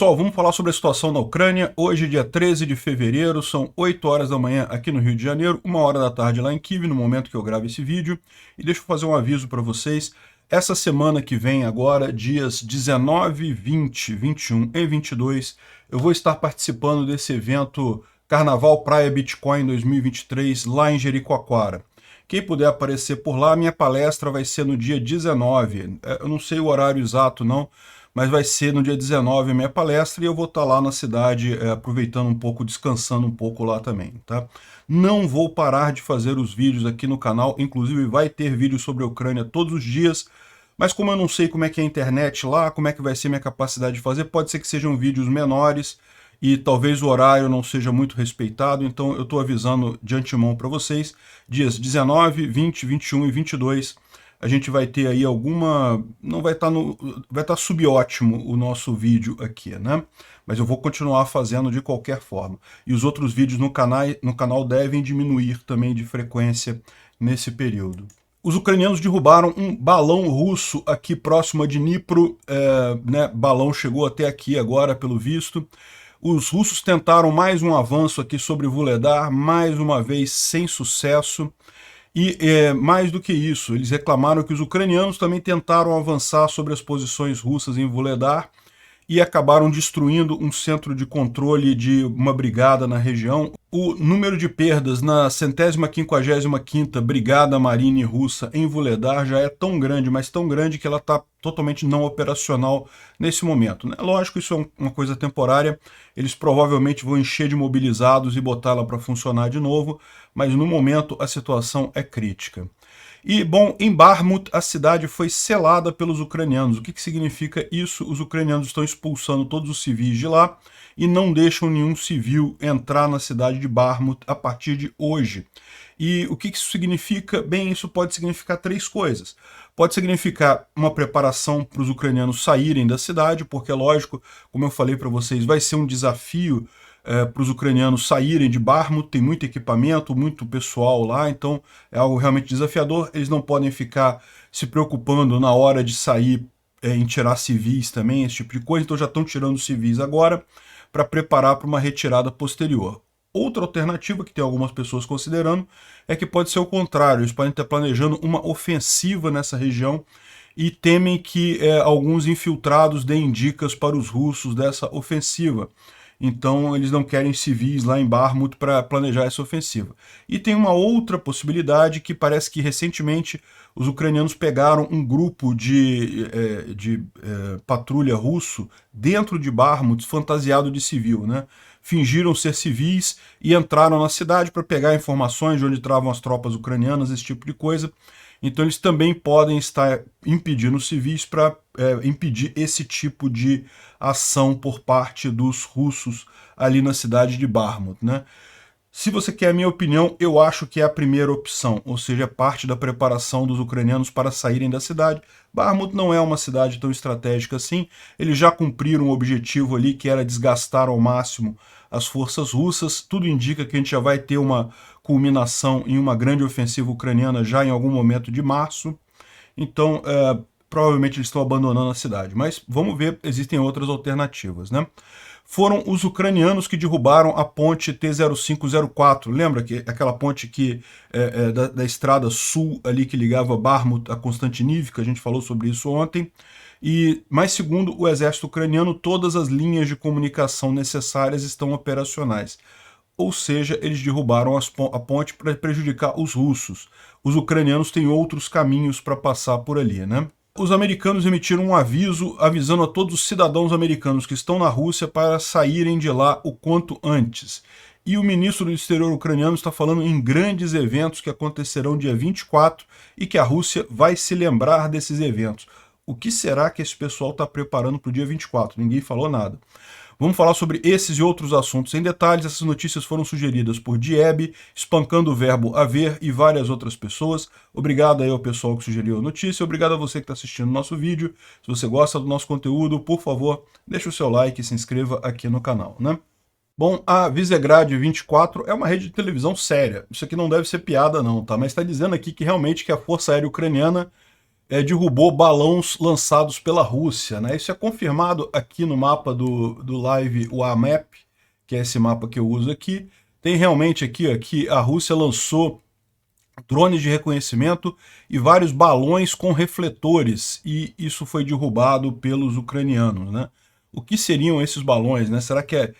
Pessoal, vamos falar sobre a situação na Ucrânia. Hoje, dia 13 de fevereiro, são 8 horas da manhã aqui no Rio de Janeiro, 1 hora da tarde lá em Kiev, no momento que eu gravo esse vídeo. E deixa eu fazer um aviso para vocês. Essa semana que vem agora, dias 19, 20, 21 e 22, eu vou estar participando desse evento Carnaval Praia Bitcoin 2023 lá em Jericoacoara. Quem puder aparecer por lá, minha palestra vai ser no dia 19. Eu não sei o horário exato não, mas vai ser no dia 19 a minha palestra e eu vou estar lá na cidade aproveitando um pouco, descansando um pouco lá também, tá? Não vou parar de fazer os vídeos aqui no canal, inclusive vai ter vídeos sobre a Ucrânia todos os dias, mas como eu não sei como é que é a internet lá, como é que vai ser minha capacidade de fazer, pode ser que sejam vídeos menores e talvez o horário não seja muito respeitado, então eu estou avisando de antemão para vocês, dias 19, 20, 21 e 22, a gente vai ter aí alguma... não vai estar vai estar subótimo o nosso vídeo aqui, né? Mas eu vou continuar fazendo de qualquer forma. E os outros vídeos no canal devem diminuir também de frequência nesse período. Os ucranianos derrubaram um balão russo aqui próximo a Dnipro, né? Balão chegou até aqui agora, pelo visto. Os russos tentaram mais um avanço aqui sobre Vuhledar, mais uma vez sem sucesso. E mais do que isso, eles reclamaram que os ucranianos também tentaram avançar sobre as posições russas em Vuhledar e acabaram destruindo um centro de controle de uma brigada na região. O número de perdas na 155ª Brigada Marine Russa em Vuhledar já é tão grande, mas tão grande que ela está totalmente não operacional nesse momento, né? Lógico, isso é uma coisa temporária, eles provavelmente vão encher de mobilizados e botar ela para funcionar de novo, mas no momento a situação é crítica. E, bom, em Bakhmut a cidade foi selada pelos ucranianos. O que significa isso? Os ucranianos estão expulsando todos os civis de lá e não deixam nenhum civil entrar na cidade de Bakhmut a partir de hoje. E o que isso significa? Bem, isso pode significar três coisas. Pode significar uma preparação para os ucranianos saírem da cidade, porque, lógico, como eu falei para vocês, vai ser um desafio para os ucranianos saírem de Bakhmut, tem muito equipamento, muito pessoal lá, então é algo realmente desafiador. Eles não podem ficar se preocupando na hora de sair em tirar civis também, esse tipo de coisa, então já estão tirando civis agora para preparar para uma retirada posterior. Outra alternativa que tem algumas pessoas considerando é que pode ser o contrário, eles podem estar planejando uma ofensiva nessa região e temem que alguns infiltrados deem dicas para os russos dessa ofensiva. Então eles não querem civis lá em Bakhmut para planejar essa ofensiva. E tem uma outra possibilidade que parece que recentemente os ucranianos pegaram um grupo de patrulha russo dentro de Bakhmut fantasiado de civil, né? Fingiram ser civis e entraram na cidade para pegar informações de onde estavam as tropas ucranianas, esse tipo de coisa. Então eles também podem estar impedindo os civis para impedir esse tipo de ação por parte dos russos ali na cidade de Bakhmut, né? Se você quer a minha opinião, eu acho que é a primeira opção, ou seja, parte da preparação dos ucranianos para saírem da cidade. Bakhmut não é uma cidade tão estratégica assim, eles já cumpriram o objetivo ali, que era desgastar ao máximo as forças russas. Tudo indica que a gente já vai ter uma culminação em uma grande ofensiva ucraniana já em algum momento de março. Então, provavelmente eles estão abandonando a cidade, mas vamos ver, existem outras alternativas, né? Foram os ucranianos que derrubaram a ponte T-0504. Lembra que aquela ponte que da estrada sul ali que ligava Bakhmut a Konstantinivka, a gente falou sobre isso ontem. Mas segundo o exército ucraniano, todas as linhas de comunicação necessárias estão operacionais. Ou seja, eles derrubaram a ponte para prejudicar os russos. Os ucranianos têm outros caminhos para passar por ali, né? Os americanos emitiram um aviso avisando a todos os cidadãos americanos que estão na Rússia para saírem de lá o quanto antes. E o ministro do exterior ucraniano está falando em grandes eventos que acontecerão dia 24 e que a Rússia vai se lembrar desses eventos. O que será que esse pessoal está preparando para o dia 24? Ninguém falou nada. Vamos falar sobre esses e outros assuntos em detalhes. Essas notícias foram sugeridas por Dieb, Espancando o Verbo Haver e várias outras pessoas. Obrigado aí ao pessoal que sugeriu a notícia. Obrigado a você que está assistindo o nosso vídeo. Se você gosta do nosso conteúdo, por favor, deixe o seu like e se inscreva aqui no canal, né? Bom, a Visegrad 24 é uma rede de televisão séria. Isso aqui não deve ser piada não, tá? Mas está dizendo aqui que realmente que a Força Aérea Ucraniana derrubou balões lançados pela Rússia, né? Isso é confirmado aqui no mapa do Live WAMAP, que é esse mapa que eu uso aqui. Tem realmente aqui ó, que a Rússia lançou drones de reconhecimento e vários balões com refletores, e isso foi derrubado pelos ucranianos, né? O que seriam esses balões, né? Será que é...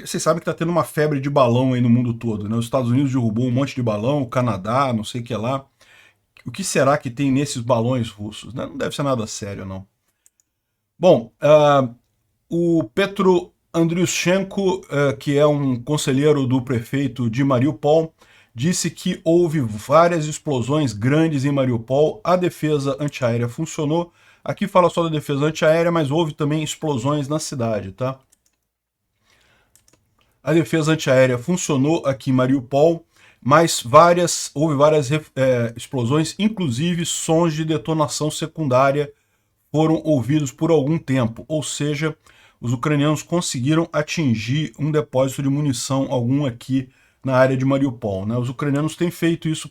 Vocês sabem que está tendo uma febre de balão aí no mundo todo, né? Os Estados Unidos derrubou um monte de balão, o Canadá, não sei o que lá. O que será que tem nesses balões russos, né? Não deve ser nada sério, não. Bom, o Petro Andriushchenko, que é um conselheiro do prefeito de Mariupol, disse que houve várias explosões grandes em Mariupol, a defesa antiaérea funcionou. Aqui fala só da defesa antiaérea, mas houve também explosões na cidade, tá? A defesa antiaérea funcionou aqui em Mariupol, mas houve várias explosões, inclusive sons de detonação secundária foram ouvidos por algum tempo, ou seja, os ucranianos conseguiram atingir um depósito de munição algum aqui na área de Mariupol, né? Os ucranianos têm feito isso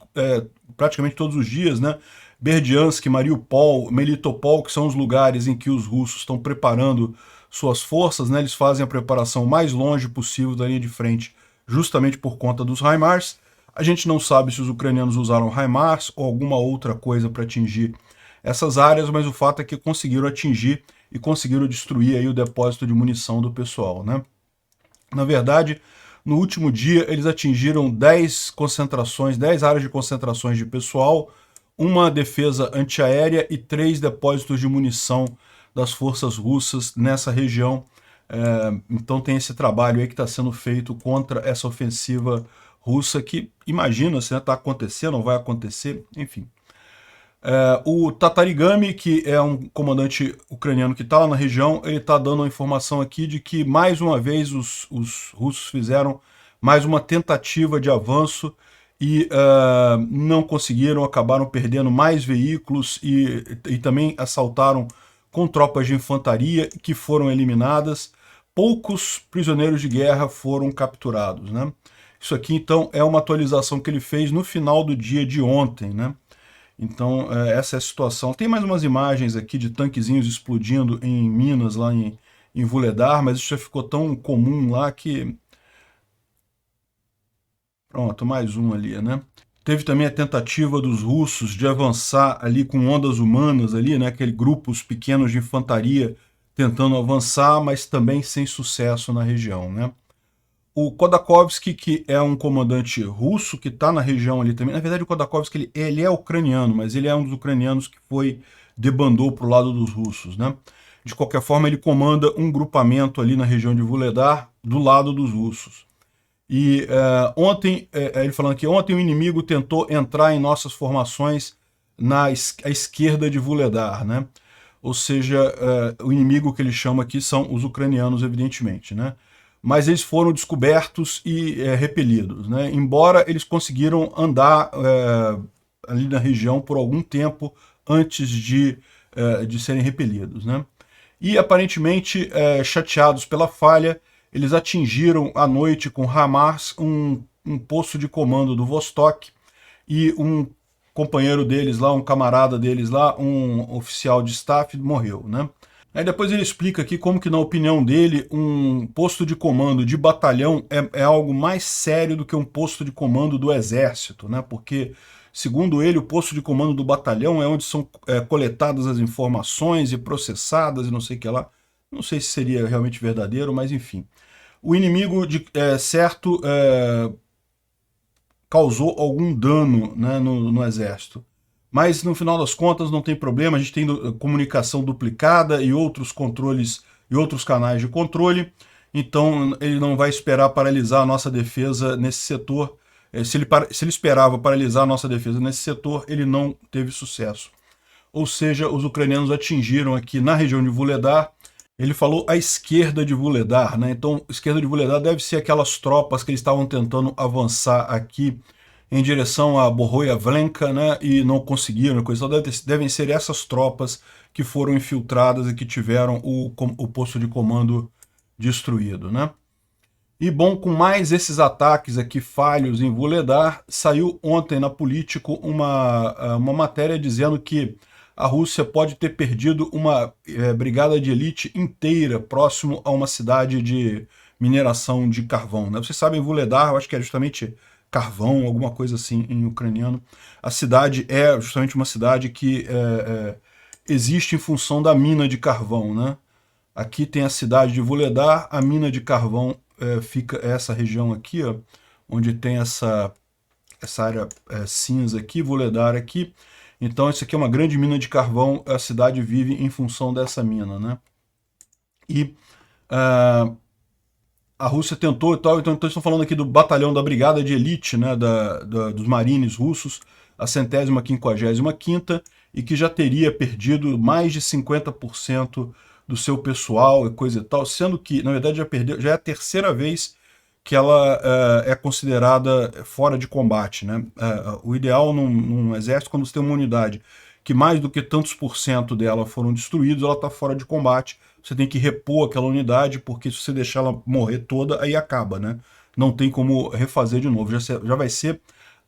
praticamente todos os dias, né? Berdiansk, Mariupol, Melitopol, que são os lugares em que os russos estão preparando suas forças, né? Eles fazem a preparação mais longe possível da linha de frente, justamente por conta dos HIMARS. A gente não sabe se os ucranianos usaram HIMARS ou alguma outra coisa para atingir essas áreas, mas o fato é que conseguiram atingir e conseguiram destruir aí o depósito de munição do pessoal, né? Na verdade, no último dia eles atingiram 10 áreas de concentrações de pessoal, uma defesa antiaérea e 3 depósitos de munição das forças russas nessa região. Então tem esse trabalho aí que está sendo feito contra essa ofensiva russa que, imagina-se, está acontecendo, não vai acontecer, enfim. O Tatarigami, que é um comandante ucraniano que está lá na região, ele está dando a informação aqui de que, mais uma vez, os russos fizeram mais uma tentativa de avanço e não conseguiram, acabaram perdendo mais veículos e também assaltaram com tropas de infantaria que foram eliminadas. Poucos prisioneiros de guerra foram capturados, né? Isso aqui, então, é uma atualização que ele fez no final do dia de ontem, né? Então, essa é a situação. Tem mais umas imagens aqui de tanquezinhos explodindo em Minas, lá em Vuhledar, mas isso já ficou tão comum lá que... Pronto, mais um ali, né? Teve também a tentativa dos russos de avançar ali com ondas humanas ali, né? Aqueles grupos pequenos de infantaria tentando avançar, mas também sem sucesso na região, né? O Khodakovsky, que é um comandante russo que está na região ali também. Na verdade, o Khodakovsky ele é ucraniano, mas ele é um dos ucranianos que debandou para o lado dos russos, né? De qualquer forma, ele comanda um grupamento ali na região de Vuhledar, do lado dos russos. E ontem, ele falando que ontem o inimigo tentou entrar em nossas formações à esquerda de Vuhledar, né? Ou seja, o inimigo que ele chama aqui são os ucranianos, evidentemente, né? Mas eles foram descobertos e repelidos, né? Embora eles conseguiram andar ali na região por algum tempo antes de serem repelidos, né? E aparentemente, chateados pela falha, eles atingiram à noite com HIMARS um posto de comando do Vostok, e um companheiro deles lá, um camarada deles lá, um oficial de staff, morreu, né? Aí depois ele explica aqui como que, na opinião dele, um posto de comando de batalhão é algo mais sério do que um posto de comando do exército, né? Porque, segundo ele, o posto de comando do batalhão é onde são coletadas as informações e processadas e não sei o que lá. Não sei se seria realmente verdadeiro, mas enfim. O inimigo, causou algum dano, né, no exército. Mas, no final das contas, não tem problema, a gente tem comunicação duplicada e outros controles e outros canais de controle, então ele não vai esperar paralisar a nossa defesa nesse setor. Se ele esperava paralisar a nossa defesa nesse setor, ele não teve sucesso. Ou seja, os ucranianos atingiram aqui na região de Vuhledar. Ele falou à esquerda de Vuhledar, né? Então, a esquerda de Vuhledar deve ser aquelas tropas que eles estavam tentando avançar aqui em direção a Bohoyavlenka, né, e não conseguiram, coisa. Devem ser essas tropas que foram infiltradas e que tiveram o posto de comando destruído, né. E bom, com mais esses ataques aqui falhos em Vuhledar, saiu ontem na Político uma matéria dizendo que a Rússia pode ter perdido uma brigada de elite inteira próximo a uma cidade de mineração de carvão, né? Vocês sabem, Vuhledar, eu acho que é justamente carvão, alguma coisa assim em ucraniano. A cidade é justamente uma cidade que existe em função da mina de carvão, né? Aqui tem a cidade de Vuhledar, a mina de carvão fica essa região aqui, ó, onde tem essa área cinza aqui, Vuhledar aqui. Então isso aqui é uma grande mina de carvão, a cidade vive em função dessa mina, né? E a Rússia tentou e tal, então estão falando aqui do batalhão da brigada de elite, né, dos marines russos, a 150ª, e que já teria perdido mais de 50% do seu pessoal e coisa e tal, sendo que, na verdade, já é a terceira vez que ela é considerada fora de combate, né? O ideal num exército, quando você tem uma unidade que mais do que tantos por cento dela foram destruídos, ela está fora de combate. Você tem que repor aquela unidade, porque se você deixar ela morrer toda, aí acaba, né? Não tem como refazer de novo. Já vai ser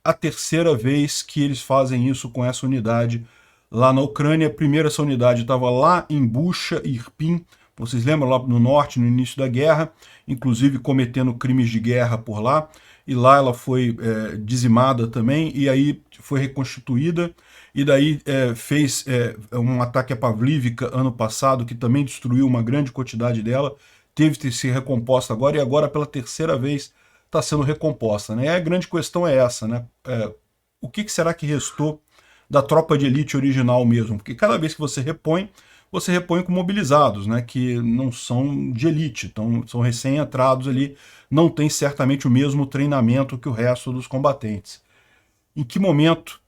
a terceira vez que eles fazem isso com essa unidade lá na Ucrânia. Primeiro, essa unidade estava lá em Bucha e Irpin, vocês lembram, lá no norte, no início da guerra, inclusive cometendo crimes de guerra por lá, e lá ela foi dizimada também, e aí foi reconstituída, e daí fez um ataque a Pavlivka ano passado, que também destruiu uma grande quantidade dela, teve que ser recomposta agora, e agora pela terceira vez está sendo recomposta, né? E a grande questão é essa, né? O que será que restou da tropa de elite original mesmo? Porque cada vez que você repõe com mobilizados, né, que não são de elite, então são recém-entrados ali, não tem certamente o mesmo treinamento que o resto dos combatentes. Em que momento,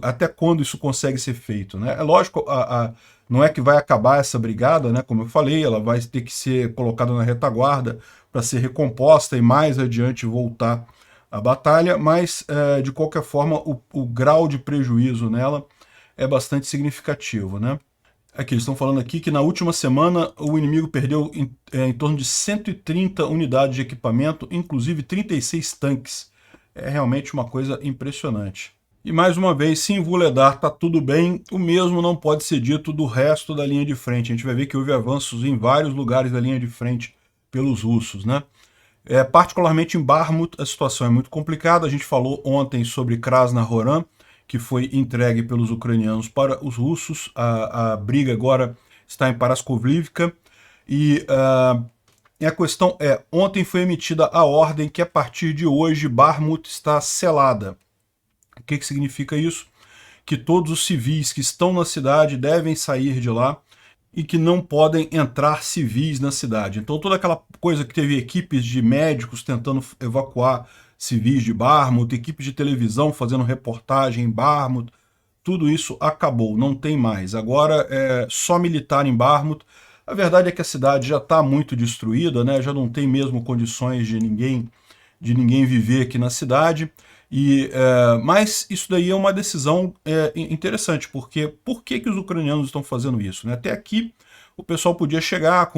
até quando isso consegue ser feito, né? É lógico, não é que vai acabar essa brigada, né, como eu falei, ela vai ter que ser colocada na retaguarda para ser recomposta e mais adiante voltar à batalha, mas de qualquer forma o grau de prejuízo nela é bastante significativo, né? Aqui, eles estão falando aqui que na última semana o inimigo perdeu em torno de 130 unidades de equipamento, inclusive 36 tanques. É realmente uma coisa impressionante. E mais uma vez, se em Vuhledar está tudo bem, o mesmo não pode ser dito do resto da linha de frente. A gente vai ver que houve avanços em vários lugares da linha de frente pelos russos, né? Particularmente em Bakhmut, a situação é muito complicada. A gente falou ontem sobre Krasnohoran, que foi entregue pelos ucranianos para os russos. A briga agora está em Paraskovlivka. E a questão é, ontem foi emitida a ordem que a partir de hoje Bakhmut está selada. O que significa isso? Que todos os civis que estão na cidade devem sair de lá e que não podem entrar civis na cidade. Então toda aquela coisa que teve equipes de médicos tentando evacuar civis de Bakhmut, equipes de televisão fazendo reportagem em Bakhmut, tudo isso acabou, não tem mais. Agora é só militar em Bakhmut. A verdade é que a cidade já está muito destruída, né? Já não tem mesmo condições de ninguém viver aqui na cidade. Mas isso daí é uma decisão interessante, porque por que os ucranianos estão fazendo isso, né? Até aqui o pessoal podia chegar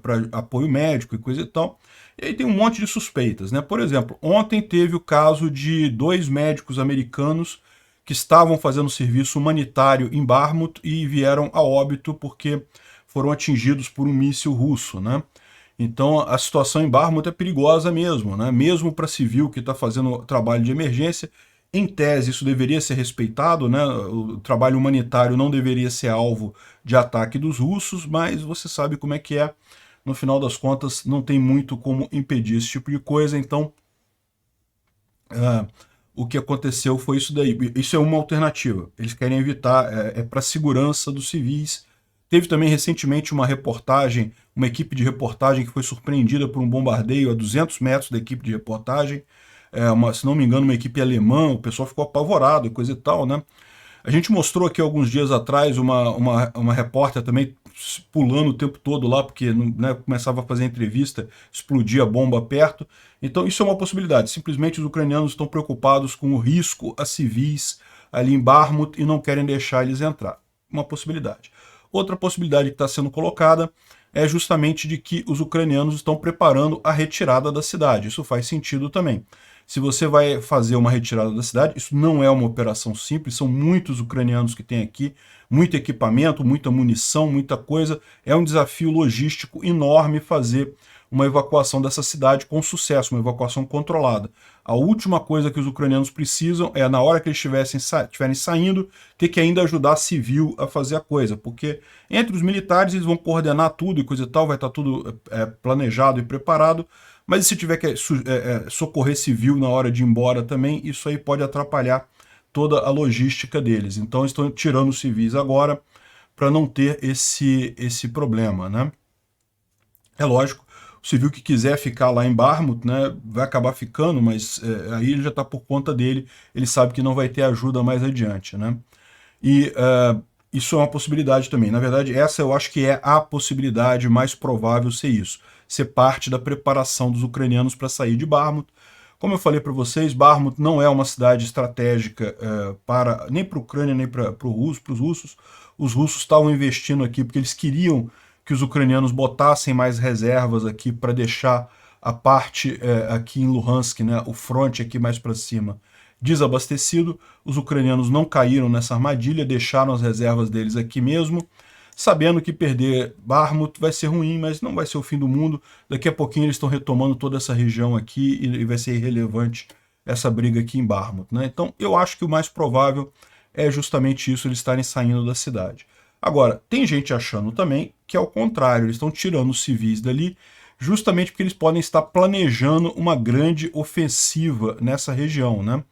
para apoio médico e coisa e tal, e aí tem um monte de suspeitas, né? Por exemplo, ontem teve o caso de 2 médicos americanos que estavam fazendo serviço humanitário em Bakhmut e vieram a óbito porque foram atingidos por um míssil russo, né? Então a situação em Bakhmut é perigosa mesmo, né? Mesmo para civil que está fazendo trabalho de emergência, em tese isso deveria ser respeitado, né? O trabalho humanitário não deveria ser alvo de ataque dos russos, mas você sabe como é que é. No final das contas, não tem muito como impedir esse tipo de coisa, então o que aconteceu foi isso daí. Isso é uma alternativa. Eles querem evitar, para a segurança dos civis. Teve também recentemente uma reportagem, uma equipe de reportagem que foi surpreendida por um bombardeio a 200 metros da equipe de reportagem. Se não me engano, uma equipe alemã, o pessoal ficou apavorado e coisa e tal, né? A gente mostrou aqui alguns dias atrás uma repórter também pulando o tempo todo lá, porque né, começava a fazer entrevista, explodia a bomba perto. Então isso é uma possibilidade. Simplesmente os ucranianos estão preocupados com o risco a civis ali em Bakhmut e não querem deixar eles entrar. Uma possibilidade. Outra possibilidade que está sendo colocada é justamente de que os ucranianos estão preparando a retirada da cidade. Isso faz sentido também. Se você vai fazer uma retirada da cidade, isso não é uma operação simples, são muitos ucranianos que tem aqui, muito equipamento, muita munição, muita coisa. É um desafio logístico enorme fazer uma evacuação dessa cidade com sucesso, uma evacuação controlada. A última coisa que os ucranianos precisam é, na hora que eles estiverem saindo, ter que ainda ajudar civil a fazer a coisa, porque entre os militares eles vão coordenar tudo e coisa e tal, vai estar tudo planejado e preparado, mas se tiver que socorrer civil na hora de ir embora também, isso aí pode atrapalhar toda a logística deles. Então estão tirando os civis agora para não ter esse problema, né? É lógico, o civil que quiser ficar lá em Bakhmut, né, vai acabar ficando, mas aí ele já está por conta dele, ele sabe que não vai ter ajuda mais adiante, né? E isso é uma possibilidade também. Na verdade, essa eu acho que é a possibilidade mais provável ser isso, ser parte da preparação dos ucranianos para sair de Bakhmut. Como eu falei para vocês, Bakhmut não é uma cidade estratégica nem para a Ucrânia, nem para os russos. Os russos estavam investindo aqui porque eles queriam que os ucranianos botassem mais reservas aqui para deixar a parte aqui em Luhansk, né, o fronte aqui mais para cima, desabastecido. Os ucranianos não caíram nessa armadilha, deixaram as reservas deles aqui mesmo, sabendo que perder Bakhmut vai ser ruim, mas não vai ser o fim do mundo. Daqui a pouquinho eles estão retomando toda essa região aqui e vai ser irrelevante essa briga aqui em Bakhmut, né? Então eu acho que o mais provável é justamente isso, eles estarem saindo da cidade. Agora, tem gente achando também que é o contrário, eles estão tirando os civis dali justamente porque eles podem estar planejando uma grande ofensiva nessa região, né?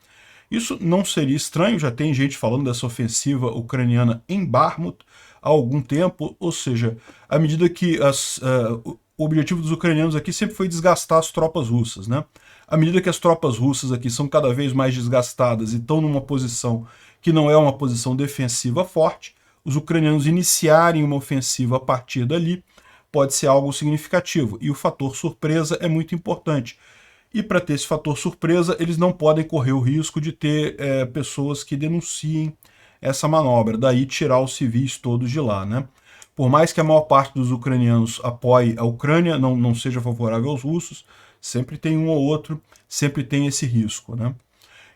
Isso não seria estranho, já tem gente falando dessa ofensiva ucraniana em Bakhmut há algum tempo, ou seja, à medida que o objetivo dos ucranianos aqui sempre foi desgastar as tropas russas, né? À medida que as tropas russas aqui são cada vez mais desgastadas e estão numa posição que não é uma posição defensiva forte, os ucranianos iniciarem uma ofensiva a partir dali pode ser algo significativo, e o fator surpresa é muito importante. E para ter esse fator surpresa, eles não podem correr o risco de ter pessoas que denunciem essa manobra, daí tirar os civis todos de lá, né? Por mais que a maior parte dos ucranianos apoie a Ucrânia, não seja favorável aos russos, sempre tem um ou outro, sempre tem esse risco, né?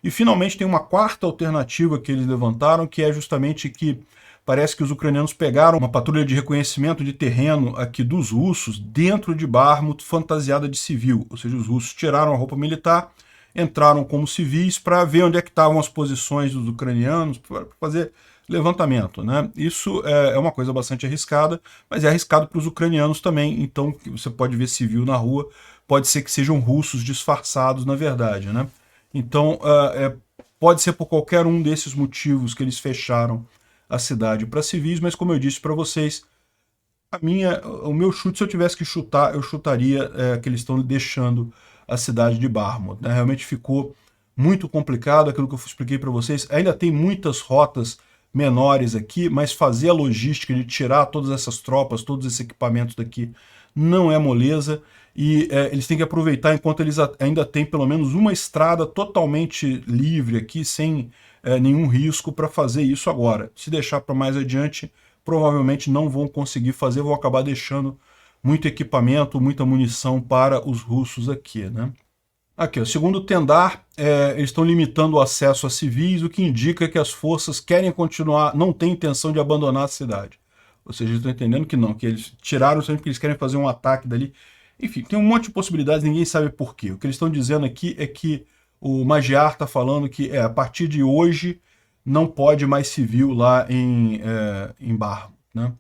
E finalmente tem uma quarta alternativa que eles levantaram, que é justamente que parece que os ucranianos pegaram uma patrulha de reconhecimento de terreno aqui dos russos dentro de Bakhmut fantasiada de civil, ou seja, os russos tiraram a roupa militar, entraram como civis para ver onde é que estavam as posições dos ucranianos, para fazer levantamento, né? Isso é uma coisa bastante arriscada, mas é arriscado para os ucranianos também, então você pode ver civil na rua, pode ser que sejam russos disfarçados na verdade, né? Então pode ser por qualquer um desses motivos que eles fecharam a cidade para civis, mas como eu disse para vocês, o meu chute, se eu tivesse que chutar, eu chutaria que eles estão deixando a cidade de Bakhmut, né? Realmente ficou muito complicado, aquilo que eu expliquei para vocês. Ainda tem muitas rotas menores aqui, mas fazer a logística de tirar todas essas tropas, todos esses equipamentos daqui, não é moleza, e eles têm que aproveitar enquanto eles ainda têm pelo menos uma estrada totalmente livre aqui, sem nenhum risco para fazer isso agora. Se deixar para mais adiante, provavelmente não vão conseguir fazer, vão acabar deixando muito equipamento, muita munição para os russos aqui, né? Aqui, segundo o Tendar, eles estão limitando o acesso a civis, o que indica que as forças querem continuar, não têm intenção de abandonar a cidade. Ou seja, eles estão entendendo que não, que eles tiraram sempre que eles querem fazer um ataque dali. Enfim, tem um monte de possibilidades, ninguém sabe por quê. O que eles estão dizendo aqui é que o Magyar está falando que a partir de hoje não pode mais civil lá em Bakhmut, né?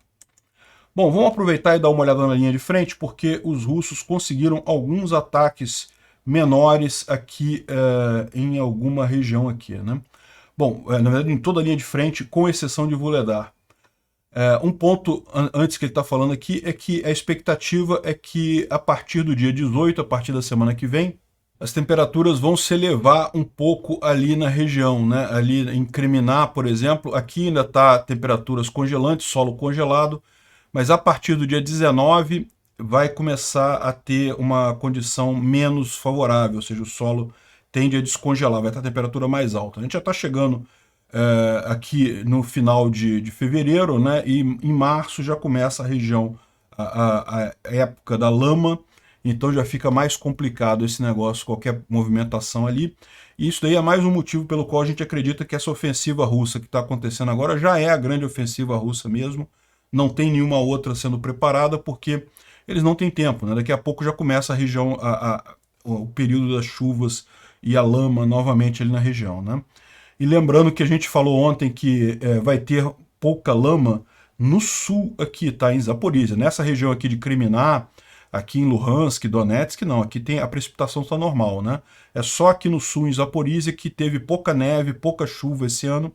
Bom, vamos aproveitar e dar uma olhada na linha de frente, porque os russos conseguiram alguns ataques menores aqui em alguma região aqui, né? Bom, na verdade em toda a linha de frente, com exceção de Vuhledar. Um ponto antes que ele está falando aqui é que a expectativa é que a partir do dia 18, a partir da semana que vem, as temperaturas vão se elevar um pouco ali na região, né? Ali em Kreminá, por exemplo, aqui ainda está temperaturas congelantes, solo congelado, mas a partir do dia 19 vai começar a ter uma condição menos favorável, ou seja, o solo tende a descongelar, vai estar a temperatura mais alta. A gente já está chegando aqui no final de fevereiro, né? E em março já começa a região, a época da lama, então já fica mais complicado esse negócio, qualquer movimentação ali. E isso daí é mais um motivo pelo qual a gente acredita que essa ofensiva russa que está acontecendo agora já é a grande ofensiva russa mesmo, não tem nenhuma outra sendo preparada, porque eles não têm tempo, né? Daqui a pouco já começa a região, o período das chuvas e a lama novamente ali na região, né? E lembrando que a gente falou ontem que vai ter pouca lama no sul aqui, tá? Em Zaporizhia, nessa região aqui de Kriminá, aqui em Luhansk, Donetsk, não, aqui tem a precipitação está normal, né? É só aqui no sul, em Zaporizhia, que teve pouca neve, pouca chuva esse ano,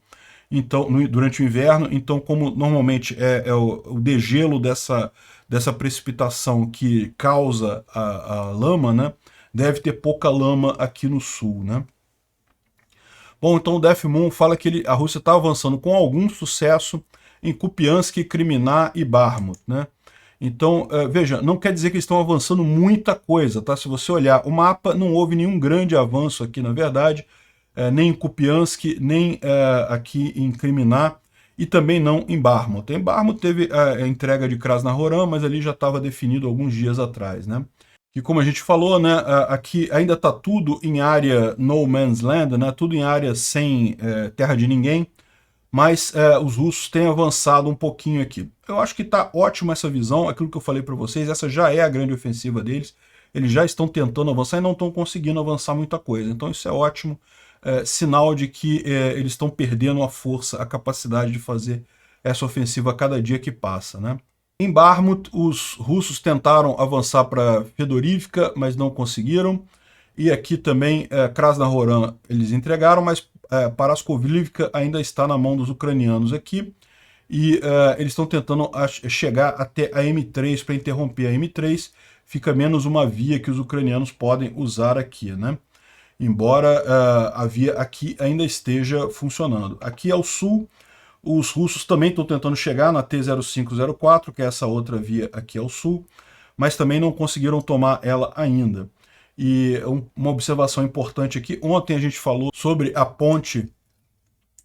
então durante o inverno, então como normalmente é o degelo dessa precipitação que causa a lama, né? Deve ter pouca lama aqui no sul, né? Bom, então o Death Moon fala que a Rússia está avançando com algum sucesso em Kupiansk, Kriminá e Bakhmut, né? Então, veja, não quer dizer que eles estão avançando muita coisa, tá? Se você olhar o mapa, não houve nenhum grande avanço aqui, na verdade, nem em Kupiansk, nem aqui em Kriminá, e também não em Bakhmut. Em Bakhmut teve a entrega de Krasnohoran, mas ali já estava definido alguns dias atrás, né? Que como a gente falou, né, aqui ainda está tudo em área no man's land, né, tudo em área sem terra de ninguém, mas os russos têm avançado um pouquinho aqui. Eu acho que está ótima essa visão, aquilo que eu falei para vocês, essa já é a grande ofensiva deles, eles já estão tentando avançar e não estão conseguindo avançar muita coisa, então isso é ótimo, sinal de que eles estão perdendo a força, a capacidade de fazer essa ofensiva a cada dia que passa, né. Em Bakhmut, os russos tentaram avançar para Fedorivka, mas não conseguiram. E aqui também, Krasnohoran, eles entregaram, mas Paraskovivka ainda está na mão dos ucranianos aqui. E eles estão tentando chegar até a M3 para interromper a M3. Fica menos uma via que os ucranianos podem usar aqui, né? Embora a via aqui ainda esteja funcionando. Aqui ao sul, os russos também estão tentando chegar na T-0504, que é essa outra via aqui ao sul, mas também não conseguiram tomar ela ainda. E uma observação importante aqui, ontem a gente falou sobre a ponte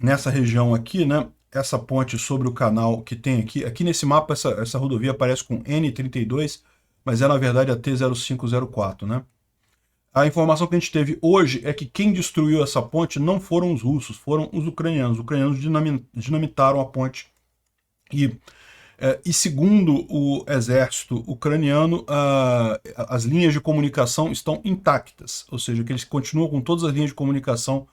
nessa região aqui, né? Essa ponte sobre o canal que tem aqui. Aqui nesse mapa essa rodovia aparece com N32, mas é na verdade a T-0504, né? A informação que a gente teve hoje é que quem destruiu essa ponte não foram os russos, foram os ucranianos. Os ucranianos dinamitaram a ponte. E segundo o exército ucraniano, as linhas de comunicação estão intactas, ou seja, que eles continuam com todas as linhas de comunicação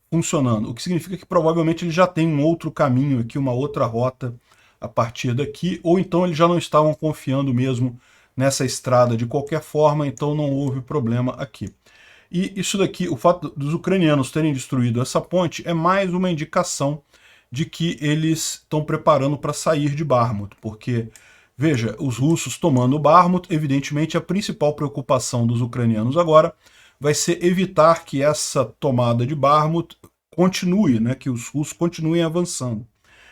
funcionando, o que significa que provavelmente eles já têm um outro caminho aqui, uma outra rota a partir daqui, ou então eles já não estavam confiando mesmo nessa estrada de qualquer forma, então não houve problema aqui. E isso daqui, o fato dos ucranianos terem destruído essa ponte é mais uma indicação de que eles estão preparando para sair de Bakhmut, porque, veja, os russos tomando Bakhmut, evidentemente a principal preocupação dos ucranianos agora vai ser evitar que essa tomada de Bakhmut continue, né, que os russos continuem avançando.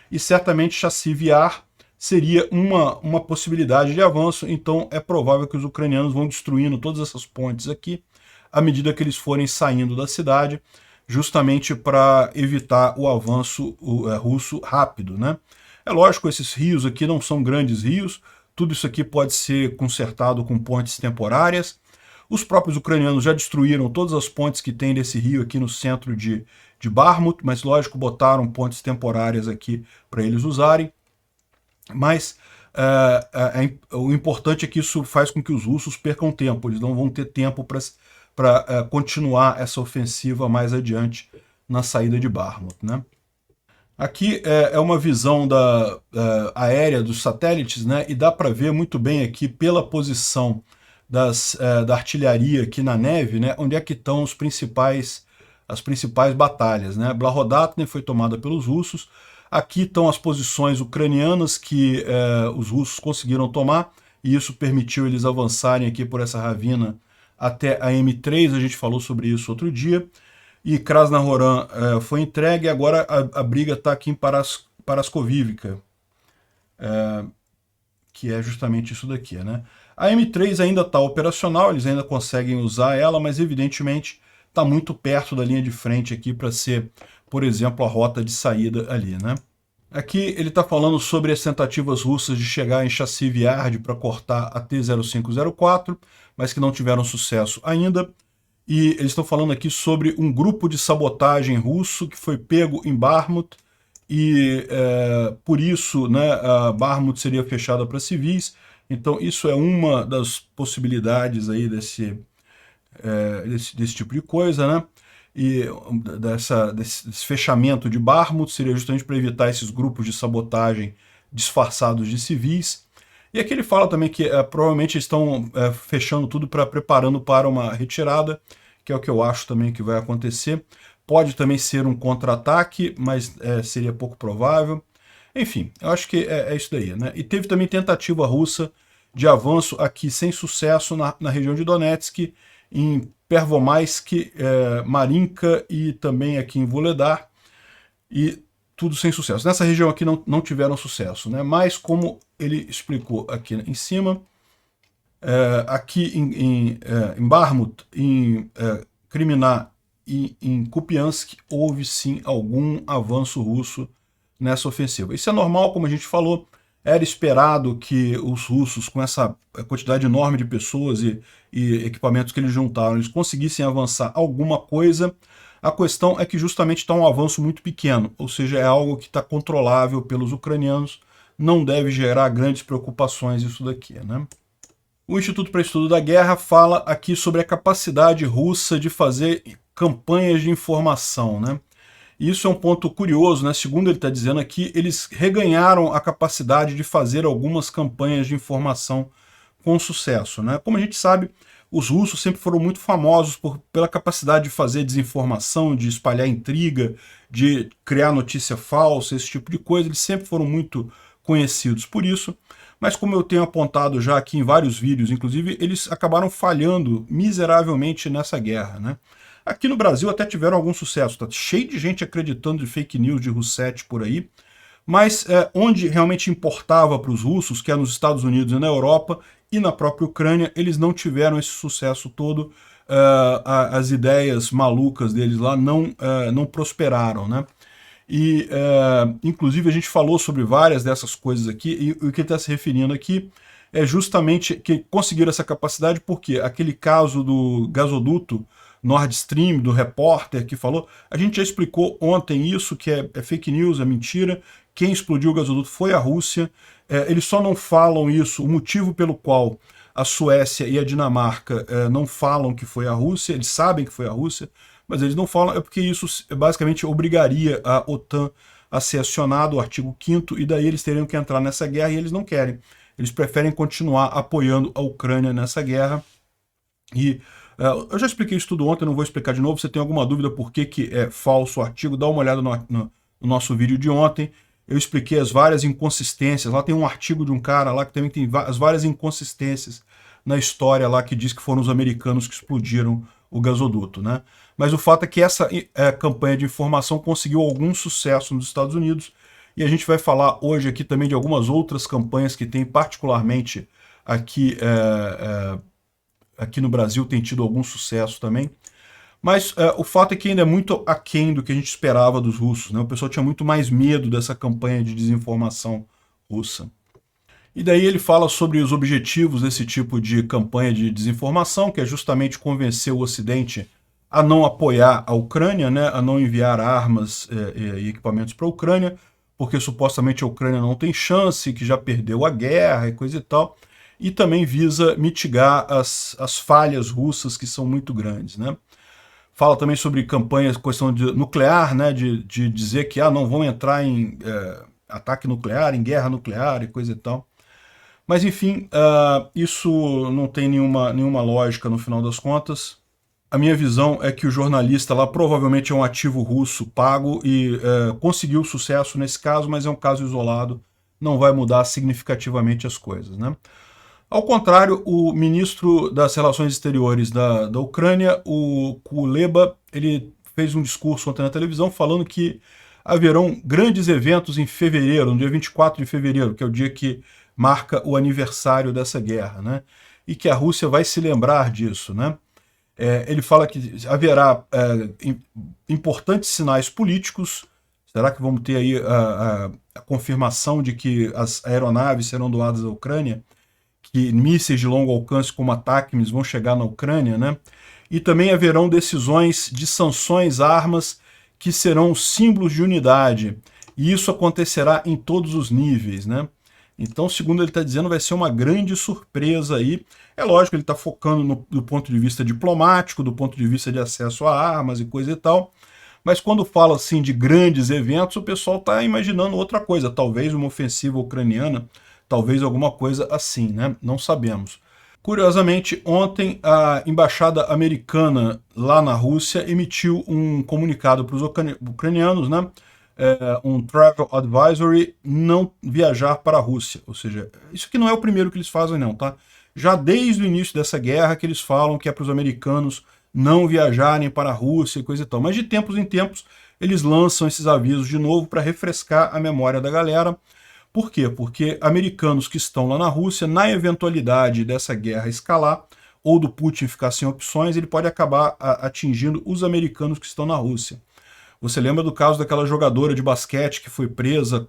E certamente Chassiv-Yar seria uma possibilidade de avanço, então é provável que os ucranianos vão destruindo todas essas pontes aqui, à medida que eles forem saindo da cidade, justamente para evitar o avanço russo rápido, né? É lógico, esses rios aqui não são grandes rios, tudo isso aqui pode ser consertado com pontes temporárias. Os próprios ucranianos já destruíram todas as pontes que tem desse rio aqui no centro de Bakhmut, mas lógico, botaram pontes temporárias aqui para eles usarem. Mas o importante é que isso faz com que os russos percam tempo, eles não vão ter tempo para continuar essa ofensiva mais adiante na saída de Bakhmut, né? Aqui é uma visão aérea dos satélites, né? E dá para ver muito bem aqui pela posição da artilharia aqui na neve, né? Onde é que estão as principais batalhas, né? Blahodatne foi tomada pelos russos. Aqui estão as posições ucranianas que os russos conseguiram tomar, e isso permitiu eles avançarem aqui por essa ravina até a M3, a gente falou sobre isso outro dia, e Krasnohoran foi entregue, e agora a briga está aqui em Paraskovivka, que é justamente isso daqui, né? A M3 ainda está operacional, eles ainda conseguem usar ela, mas evidentemente está muito perto da linha de frente aqui para ser, por exemplo, a rota de saída ali, né? Aqui ele está falando sobre as tentativas russas de chegar em Chasiv-Yar para cortar a T-0504, mas que não tiveram sucesso ainda. E eles estão falando aqui sobre um grupo de sabotagem russo que foi pego em Bakhmut, e por isso, né, a Bakhmut seria fechada para civis. Então isso é uma das possibilidades aí desse tipo de coisa, né? E desse fechamento de Bakhmut seria justamente para evitar esses grupos de sabotagem disfarçados de civis. E aqui ele fala também que provavelmente estão fechando tudo preparando para uma retirada, que é o que eu acho também que vai acontecer. Pode também ser um contra-ataque, mas seria pouco provável. Enfim, eu acho que é isso daí, né? E teve também tentativa russa de avanço aqui sem sucesso na região de Donetsk, em Pervomaisk, Marinka e também aqui em Vuhledar, e tudo sem sucesso. Nessa região aqui não tiveram sucesso, né? Mas como ele explicou aqui em cima, aqui em Bakhmut, em Kriminá e em Kupiansk, houve sim algum avanço russo nessa ofensiva. Isso é normal, como a gente falou, era esperado que os russos, com essa quantidade enorme de pessoas e equipamentos que eles juntaram, eles conseguissem avançar alguma coisa. A questão é que justamente está um avanço muito pequeno, ou seja, é algo que está controlável pelos ucranianos, não deve gerar grandes preocupações isso daqui, né? O Instituto para Estudo da Guerra fala aqui sobre a capacidade russa de fazer campanhas de informação, né? Isso é um ponto curioso, né? Segundo ele está dizendo aqui, eles reganharam a capacidade de fazer algumas campanhas de informação com sucesso, né? Como a gente sabe, os russos sempre foram muito famosos pela capacidade de fazer desinformação, de espalhar intriga, de criar notícia falsa, esse tipo de coisa. Eles sempre foram muito conhecidos por isso. Mas como eu tenho apontado já aqui em vários vídeos, inclusive, eles acabaram falhando miseravelmente nessa guerra, né? Aqui no Brasil até tiveram algum sucesso, tá cheio de gente acreditando de fake news de Russet por aí, mas onde realmente importava para os russos, que é nos Estados Unidos e na Europa, e na própria Ucrânia, eles não tiveram esse sucesso todo, as ideias malucas deles lá não prosperaram, né? E, inclusive, a gente falou sobre várias dessas coisas aqui, e o que ele está se referindo aqui é justamente que conseguiram essa capacidade, porque aquele caso do gasoduto Nord Stream, do repórter que falou, a gente já explicou ontem isso, que é fake news, é mentira, quem explodiu o gasoduto foi a Rússia, eles só não falam isso, o motivo pelo qual a Suécia e a Dinamarca não falam que foi a Rússia, eles sabem que foi a Rússia, mas eles não falam, é porque isso basicamente obrigaria a OTAN a ser acionado, o artigo 5º, e daí eles teriam que entrar nessa guerra e eles não querem. Eles preferem continuar apoiando a Ucrânia nessa guerra. E eu já expliquei isso tudo ontem, não vou explicar de novo. Se você tem alguma dúvida por que é falso o artigo, dá uma olhada no nosso vídeo de ontem. Eu expliquei as várias inconsistências. Lá tem um artigo de um cara lá que também tem as várias inconsistências na história lá que diz que foram os americanos que explodiram o gasoduto, né? Mas o fato é que essa campanha de informação conseguiu algum sucesso nos Estados Unidos, e a gente vai falar hoje aqui também de algumas outras campanhas que tem, particularmente aqui, aqui no Brasil, tem tido algum sucesso também. Mas o fato é que ainda é muito aquém do que a gente esperava dos russos, né? O pessoal tinha muito mais medo dessa campanha de desinformação russa. E daí ele fala sobre os objetivos desse tipo de campanha de desinformação, que é justamente convencer o Ocidente a não apoiar a Ucrânia, né, a não enviar armas e equipamentos para a Ucrânia, porque supostamente a Ucrânia não tem chance, que já perdeu a guerra e coisa e tal, e também visa mitigar as falhas russas, que são muito grandes, né. Fala também sobre campanhas, questão de nuclear, né, de dizer que não vão entrar em ataque nuclear, em guerra nuclear e coisa e tal. Mas enfim, isso não tem nenhuma lógica no final das contas. A minha visão é que o jornalista lá provavelmente é um ativo russo pago e conseguiu sucesso nesse caso, mas é um caso isolado, não vai mudar significativamente as coisas, né? Ao contrário, o ministro das Relações Exteriores da Ucrânia, o Kuleba, ele fez um discurso ontem na televisão falando que haverão grandes eventos em fevereiro, no dia 24 de fevereiro, que é o dia que marca o aniversário dessa guerra, né? E que a Rússia vai se lembrar disso, né? Ele fala que haverá importantes sinais políticos, Será que vamos ter aí a confirmação de que as aeronaves serão doadas à Ucrânia? Que mísseis de longo alcance como a ATACMS vão chegar na Ucrânia, né? E também haverão decisões de sanções a armas que serão símbolos de unidade. E isso acontecerá em todos os níveis, né? Então, segundo ele está dizendo, vai ser uma grande surpresa aí. É lógico que ele está focando do ponto de vista diplomático, do ponto de vista de acesso a armas e coisa e tal. Mas quando fala assim de grandes eventos, o pessoal está imaginando outra coisa, talvez uma ofensiva ucraniana, talvez alguma coisa assim, né? Não sabemos. Curiosamente, ontem a embaixada americana lá na Rússia emitiu um comunicado para os ucranianos, né? Um travel advisory, não viajar para a Rússia. Ou seja, isso aqui não é o primeiro que eles fazem não, tá? Já desde o início dessa guerra que eles falam que é para os americanos não viajarem para a Rússia e coisa e tal. Mas de tempos em tempos eles lançam esses avisos de novo para refrescar a memória da galera. Por quê? Porque americanos que estão lá na Rússia, na eventualidade dessa guerra escalar, ou do Putin ficar sem opções, ele pode acabar atingindo os americanos que estão na Rússia. Você lembra do caso daquela jogadora de basquete que foi presa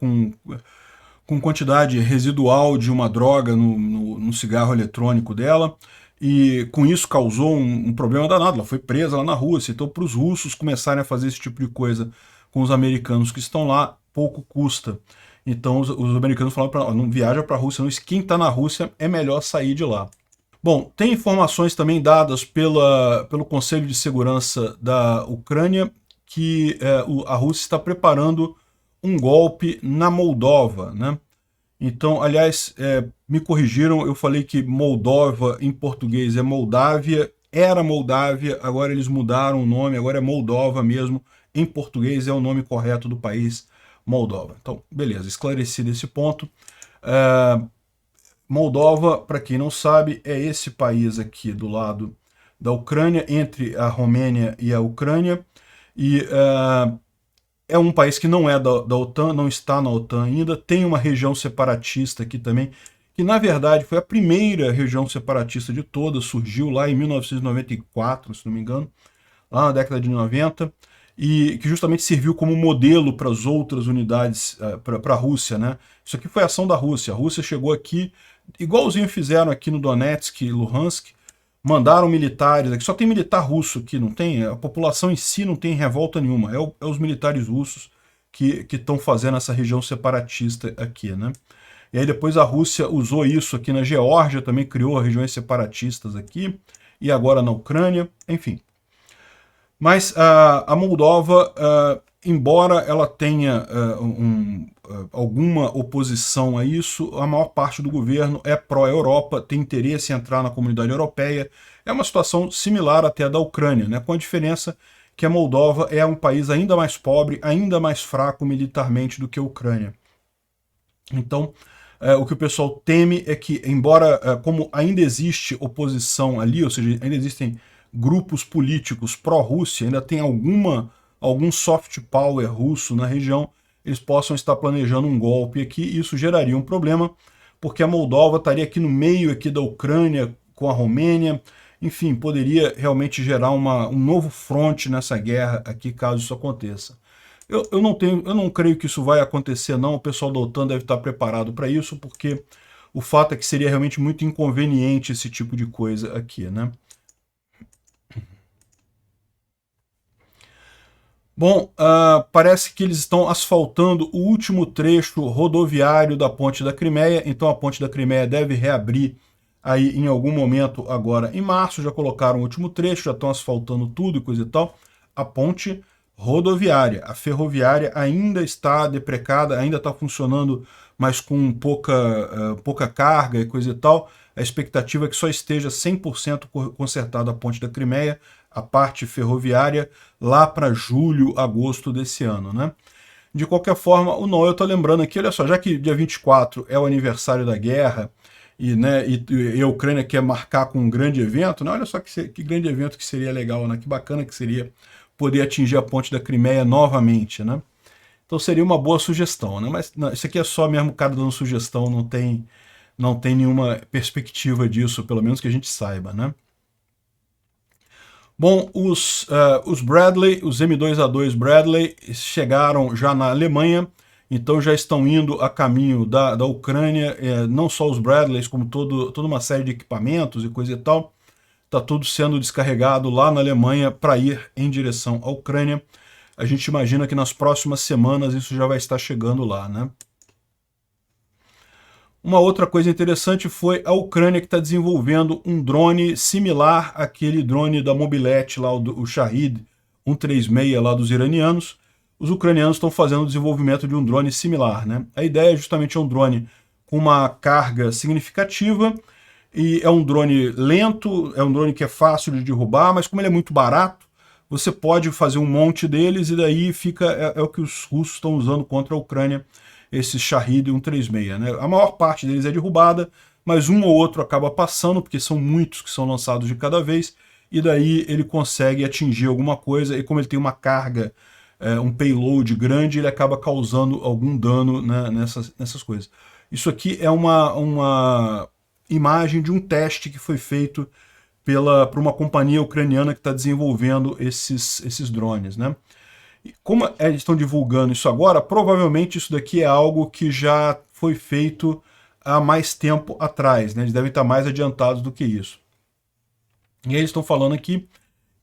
com quantidade residual de uma droga no cigarro eletrônico dela, e com isso causou um problema danado. Ela foi presa lá na Rússia. Então, para os russos começarem a fazer esse tipo de coisa com os americanos que estão lá, pouco custa. Então, os americanos falaram para não viaja para a Rússia, não. Quem está na Rússia é melhor sair de lá. Bom, tem informações também dadas pelo Conselho de Segurança da Ucrânia que a Rússia está preparando um golpe na Moldova, né? Então, aliás, me corrigiram, eu falei que Moldova em português é Moldávia, era Moldávia, agora eles mudaram o nome, agora é Moldova mesmo, em português é o nome correto do país, Moldova. Então, beleza, esclarecido esse ponto. Moldova, para quem não sabe, é esse país aqui do lado da Ucrânia, entre a Romênia e a Ucrânia, e é um país que não é da OTAN, não está na OTAN ainda, tem uma região separatista aqui também, que na verdade foi a primeira região separatista de todas, surgiu lá em 1994, se não me engano, lá na década de 90, e que justamente serviu como modelo para as outras unidades, para a Rússia, né? Isso aqui foi a ação da Rússia. A Rússia chegou aqui, igualzinho fizeram aqui no Donetsk e Luhansk, mandaram militares, aqui só tem militar russo aqui, não tem, a população em si não tem revolta nenhuma, é os militares russos que estão fazendo essa região separatista aqui, né? E aí depois a Rússia usou isso aqui na Geórgia, também criou regiões separatistas aqui, e agora na Ucrânia, enfim. Mas a Moldova, embora ela tenha alguma oposição a isso, a maior parte do governo é pró-Europa, tem interesse em entrar na comunidade europeia. É uma situação similar até a da Ucrânia, né, com a diferença que a Moldova é um país ainda mais pobre, ainda mais fraco militarmente do que a Ucrânia. Então, o que o pessoal teme é que, embora, como ainda existe oposição ali, ou seja, ainda existem grupos políticos pró-Rússia, ainda tem algum soft power russo na região, eles possam estar planejando um golpe aqui, e isso geraria um problema, porque a Moldova estaria aqui no meio aqui da Ucrânia, com a Romênia, enfim, poderia realmente gerar um novo fronte nessa guerra aqui, caso isso aconteça. Eu não creio que isso vai acontecer não, o pessoal da OTAN deve estar preparado para isso, porque o fato é que seria realmente muito inconveniente esse tipo de coisa aqui, né? Bom, parece que eles estão asfaltando o último trecho rodoviário da Ponte da Crimeia, então a Ponte da Crimeia deve reabrir aí em algum momento agora em março, já colocaram o último trecho, já estão asfaltando tudo e coisa e tal. A ponte rodoviária, a ferroviária ainda está deprecada, ainda está funcionando, mas com pouca carga e coisa e tal. A expectativa é que só esteja 100% consertada a Ponte da Crimeia, a parte ferroviária, lá para julho, agosto desse ano, né? De qualquer forma, o Noel está lembrando aqui, olha só, já que dia 24 é o aniversário da guerra, e a Ucrânia quer marcar com um grande evento, né? Olha só que grande evento que seria legal, né? Que bacana que seria poder atingir a Ponte da Crimeia novamente, né? Então seria uma boa sugestão, né? Mas não, isso aqui é só mesmo o cara dando sugestão, não tem nenhuma perspectiva disso, pelo menos que a gente saiba, né? Bom, os Bradley, os M2A2 Bradley chegaram já na Alemanha, então já estão indo a caminho da Ucrânia, não só os Bradleys, como toda uma série de equipamentos e coisa e tal. Está tudo sendo descarregado lá na Alemanha para ir em direção à Ucrânia. A gente imagina que nas próximas semanas isso já vai estar chegando lá, né? Uma outra coisa interessante foi a Ucrânia, que está desenvolvendo um drone similar àquele drone da Mobilete, lá, o Shahid 136 lá dos iranianos. Os ucranianos estão fazendo o desenvolvimento de um drone similar, né? A ideia é justamente um drone com uma carga significativa, e é um drone lento, é um drone que é fácil de derrubar, mas como ele é muito barato, você pode fazer um monte deles e daí fica, é o que os russos estão usando contra a Ucrânia, esse Shahid 136, né? A maior parte deles é derrubada, mas um ou outro acaba passando, porque são muitos que são lançados de cada vez, e daí ele consegue atingir alguma coisa, e como ele tem uma carga, um payload grande, ele acaba causando algum dano, né, nessas coisas. Isso aqui é uma imagem de um teste que foi feito por uma companhia ucraniana que está desenvolvendo esses drones, né? Como eles estão divulgando isso agora, provavelmente isso daqui é algo que já foi feito há mais tempo atrás, né? Eles devem estar mais adiantados do que isso. E aí eles estão falando aqui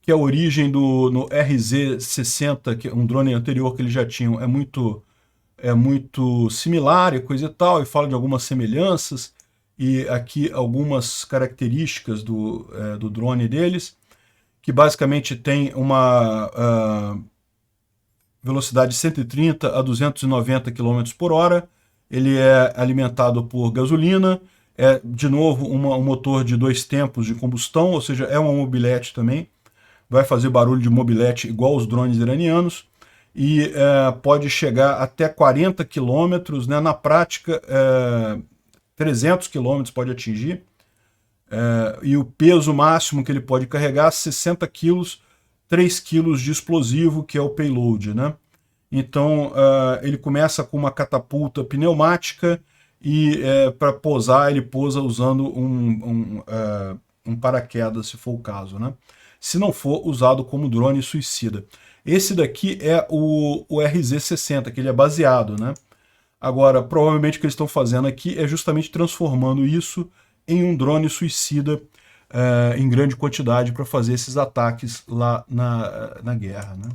que a origem no RZ-60, que é um drone anterior que eles já tinham, é muito similar e coisa e tal, e fala de algumas semelhanças, e aqui algumas características do drone deles, que basicamente tem uma velocidade de 130 a 290 km por hora, ele é alimentado por gasolina, é de novo um motor de 2 tempos de combustão, ou seja, é uma mobilete também, vai fazer barulho de mobilete igual os drones iranianos, e pode chegar até 40 km, né? Na prática 300 km pode atingir, e o peso máximo que ele pode carregar 60 kg, 3 kg de explosivo, que é o payload, né? Então ele começa com uma catapulta pneumática, e para pousar ele pousa usando um paraquedas, se for o caso, né? Se não for usado como drone suicida. Esse daqui é o RZ-60, que ele é baseado, né? Agora, provavelmente o que eles estão fazendo aqui é justamente transformando isso em um drone suicida em grande quantidade para fazer esses ataques lá na guerra, né?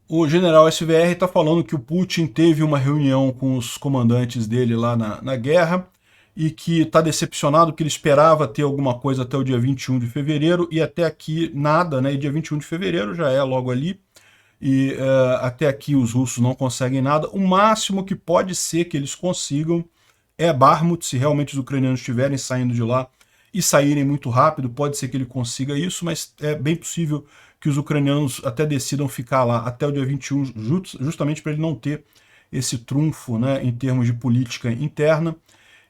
O general SVR está falando que o Putin teve uma reunião com os comandantes dele lá na guerra, e que está decepcionado, que ele esperava ter alguma coisa até o dia 21 de fevereiro, e até aqui nada, né? E dia 21 de fevereiro já é logo ali, e até aqui os russos não conseguem nada. O máximo que pode ser que eles consigam é Bakhmut, se realmente os ucranianos estiverem saindo de lá e saírem muito rápido, pode ser que ele consiga isso, mas é bem possível que os ucranianos até decidam ficar lá até o dia 21, justamente para ele não ter esse trunfo, né, em termos de política interna.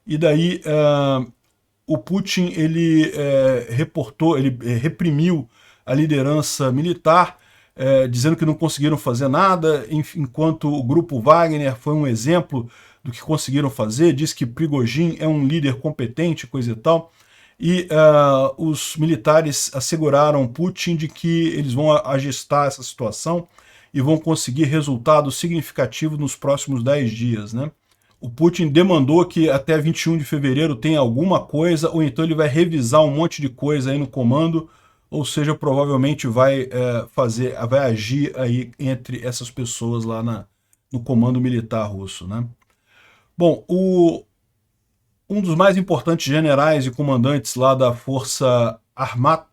E daí o Putin ele reprimiu a liderança militar, dizendo que não conseguiram fazer nada, enquanto o grupo Wagner foi um exemplo do que conseguiram fazer, diz que Prigozhin é um líder competente, coisa e tal, e os militares asseguraram Putin de que eles vão ajustar essa situação e vão conseguir resultados significativos nos próximos 10 dias, né? O Putin demandou que até 21 de fevereiro tenha alguma coisa, ou então ele vai revisar um monte de coisa aí no comando, ou seja, provavelmente vai agir aí entre essas pessoas lá no comando militar russo, né? Bom, um dos mais importantes generais e comandantes lá da Força Armat,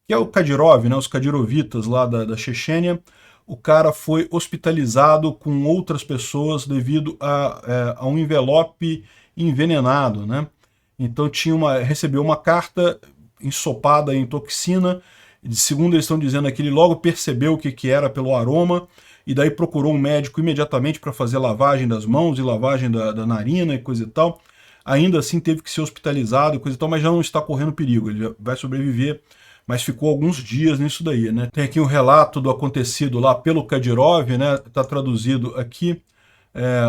que é o Kadyrov, né, os Kadyrovitas lá da Chechênia, o cara foi hospitalizado com outras pessoas devido a um envelope envenenado, né? Então recebeu uma carta ensopada em toxina, e segundo eles estão dizendo aqui, ele logo percebeu o que era pelo aroma, e daí procurou um médico imediatamente para fazer lavagem das mãos e lavagem da narina e coisa e tal. Ainda assim teve que ser hospitalizado e coisa e tal, mas já não está correndo perigo, ele vai sobreviver, mas ficou alguns dias nisso daí, né? Tem aqui um relato do acontecido lá pelo Kadyrov, né? Está traduzido aqui,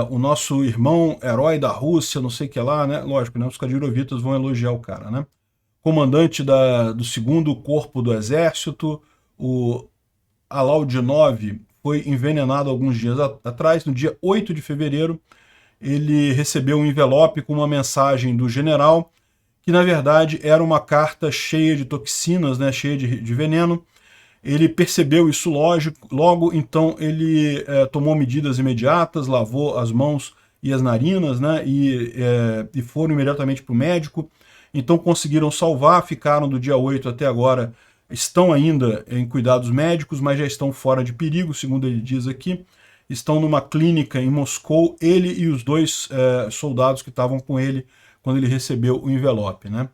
o nosso irmão herói da Rússia, não sei o que lá, né? Lógico, né? Os Kadyrovitas vão elogiar o cara, né? Comandante do 2º Corpo do Exército, o Alaudinov foi envenenado alguns dias atrás, no dia 8 de fevereiro, ele recebeu um envelope com uma mensagem do general, que na verdade era uma carta cheia de toxinas, né, cheia de veneno. Ele percebeu isso logo, então ele tomou medidas imediatas, lavou as mãos e as narinas, né, e foram imediatamente para o médico. Então conseguiram salvar, ficaram do dia 8 até agora, estão ainda em cuidados médicos, mas já estão fora de perigo, segundo ele diz aqui. Estão numa clínica em Moscou, ele e os dois soldados que estavam com ele quando ele recebeu o envelope, né?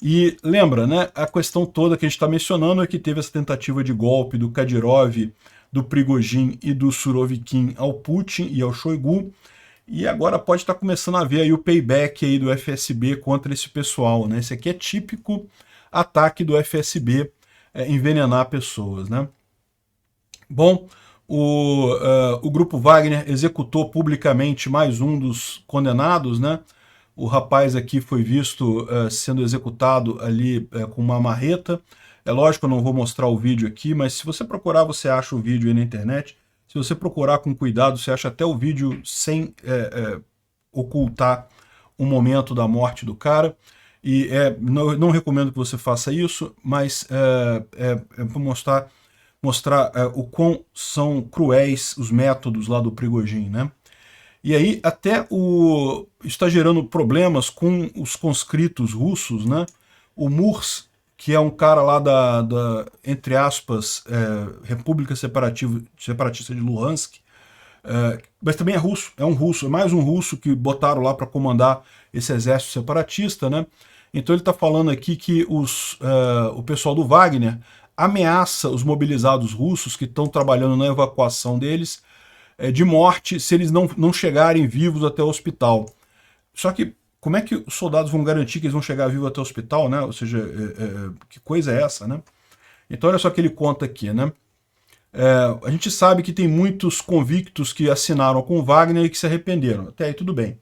E lembra, né, a questão toda que a gente está mencionando é que teve essa tentativa de golpe do Kadyrov, do Prigozhin e do Surovikin ao Putin e ao Shoigu, e agora pode estar começando a ver aí o payback aí do FSB contra esse pessoal, né? Esse aqui é típico ataque do FSB, envenenar pessoas, né? Bom, o Grupo Wagner executou publicamente mais um dos condenados, né? O rapaz aqui foi visto sendo executado ali com uma marreta. É lógico que eu não vou mostrar o vídeo aqui, mas se você procurar, você acha o vídeo aí na internet. Se você procurar com cuidado, você acha até o vídeo sem ocultar o momento da morte do cara. E não recomendo que você faça isso, mas para mostrar o quão são cruéis os métodos lá do Prigozhin, né? E aí até está gerando problemas com os conscritos russos, né? O Murs, que é um cara lá entre aspas, República Separatista de Luhansk, mas também é russo, é mais um russo que botaram lá para comandar esse exército separatista, né? Então ele está falando aqui que o pessoal do Wagner ameaça os mobilizados russos que estão trabalhando na evacuação deles de morte se eles não chegarem vivos até o hospital. Só que como é que os soldados vão garantir que eles vão chegar vivos até o hospital, né? Ou seja, que coisa é essa, né? Então olha só que ele conta aqui, né? A gente sabe que tem muitos convictos que assinaram com o Wagner e que se arrependeram. Até aí tudo bem.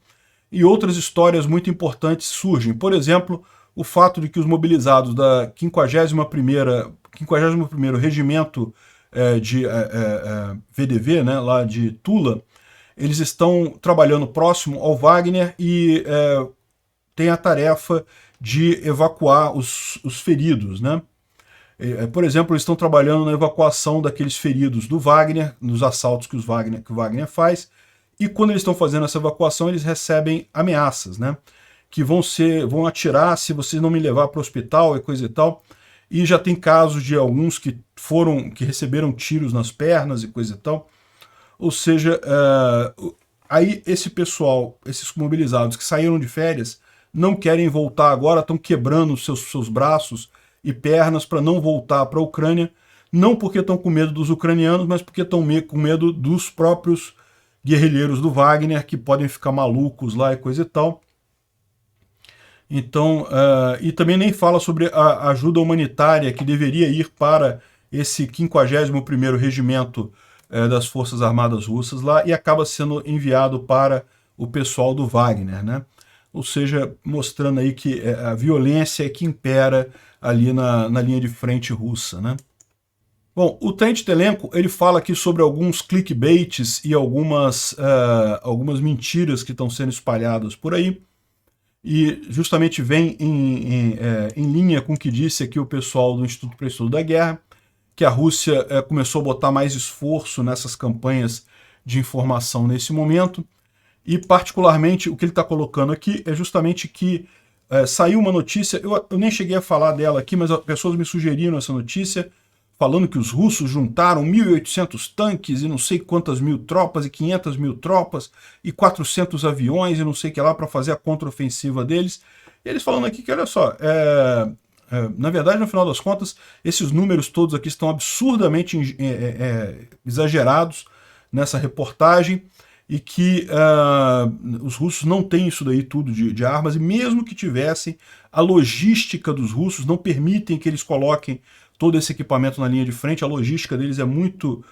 E outras histórias muito importantes surgem. Por exemplo, o fato de que os mobilizados da 51º Regimento de VDV, né, lá de Tula, eles estão trabalhando próximo ao Wagner e tem a tarefa de evacuar os feridos, né? Por exemplo, eles estão trabalhando na evacuação daqueles feridos do Wagner, nos assaltos que o Wagner faz, e quando eles estão fazendo essa evacuação, eles recebem ameaças, né? Que vão atirar se vocês não me levar para o hospital e coisa e tal. E já tem casos de alguns que receberam tiros nas pernas e coisa e tal. Ou seja, aí esse pessoal, esses mobilizados que saíram de férias, não querem voltar agora, estão quebrando seus braços e pernas para não voltar para a Ucrânia, não porque estão com medo dos ucranianos, mas porque estão com medo dos próprios guerrilheiros do Wagner, que podem ficar malucos lá e coisa e tal. Então, e também nem fala sobre a ajuda humanitária que deveria ir para esse 51º Regimento das Forças Armadas Russas lá, e acaba sendo enviado para o pessoal do Wagner, né? Ou seja, mostrando aí que a violência é que impera ali na linha de frente russa, né? Bom, o Tenente Telenko, ele fala aqui sobre alguns clickbaits e algumas mentiras que estão sendo espalhadas por aí, e justamente vem em linha com o que disse aqui o pessoal do Instituto para o Estudo da Guerra, que a Rússia começou a botar mais esforço nessas campanhas de informação nesse momento, e particularmente o que ele está colocando aqui é justamente que saiu uma notícia, eu nem cheguei a falar dela aqui, mas as pessoas me sugeriram essa notícia, falando que os russos juntaram 1.800 tanques e não sei quantas mil tropas, e 500 mil tropas, e 400 aviões, e não sei o que lá, para fazer a contraofensiva deles. E eles falando aqui que, olha só, na verdade, no final das contas, esses números todos aqui estão absurdamente exagerados nessa reportagem, e que os russos não têm isso daí tudo de armas, e mesmo que tivessem, a logística dos russos não permitem que eles coloquem todo esse equipamento na linha de frente. A logística deles é muito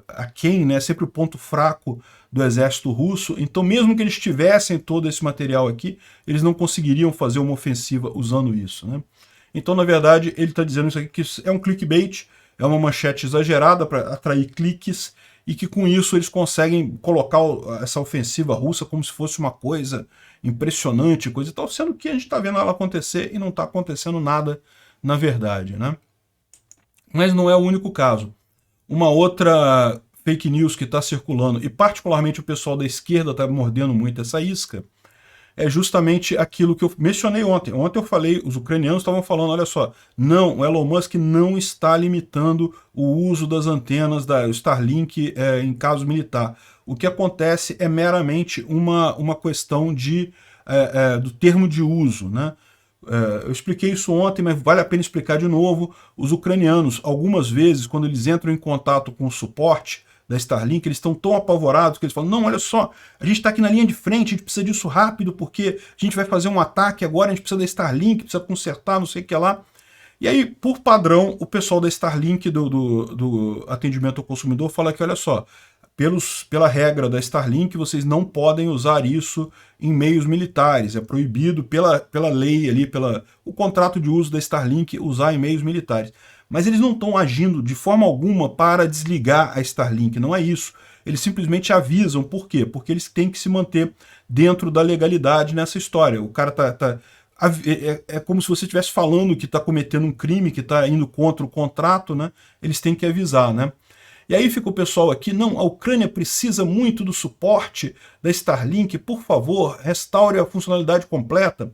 aquém, né? Sempre o ponto fraco do exército russo. Então, mesmo que eles tivessem todo esse material aqui, eles não conseguiriam fazer uma ofensiva usando isso, né? Então, na verdade, ele está dizendo isso aqui, que é um clickbait, é uma manchete exagerada para atrair cliques e que com isso eles conseguem colocar essa ofensiva russa como se fosse uma coisa impressionante, coisa e tal, sendo que a gente está vendo ela acontecer e não está acontecendo nada na verdade, né? Mas não é o único caso. Uma outra fake news que está circulando, e particularmente o pessoal da esquerda está mordendo muito essa isca, é justamente aquilo que eu mencionei ontem. Ontem eu falei, os ucranianos estavam falando, olha só, não, o Elon Musk não está limitando o uso das antenas da Starlink em caso militar. O que acontece é meramente uma questão do termo de uso, né? Eu expliquei isso ontem, mas vale a pena explicar de novo. Os ucranianos, algumas vezes, quando eles entram em contato com o suporte da Starlink, eles estão tão apavorados que eles falam, não, olha só, a gente está aqui na linha de frente, a gente precisa disso rápido, porque a gente vai fazer um ataque agora, a gente precisa da Starlink, precisa consertar, não sei o que lá. E aí, por padrão, o pessoal da Starlink, do atendimento ao consumidor, fala que, olha só, pela regra da Starlink, vocês não podem usar isso em meios militares. É proibido pela lei ali, o contrato de uso da Starlink usar em meios militares. Mas eles não estão agindo de forma alguma para desligar a Starlink, não é isso. Eles simplesmente avisam. Por quê? Porque eles têm que se manter dentro da legalidade nessa história. O cara é como se você estivesse falando que está cometendo um crime, que está indo contra o contrato, né? Eles têm que avisar, né? E aí fica o pessoal aqui, não, a Ucrânia precisa muito do suporte da Starlink, por favor, restaure a funcionalidade completa.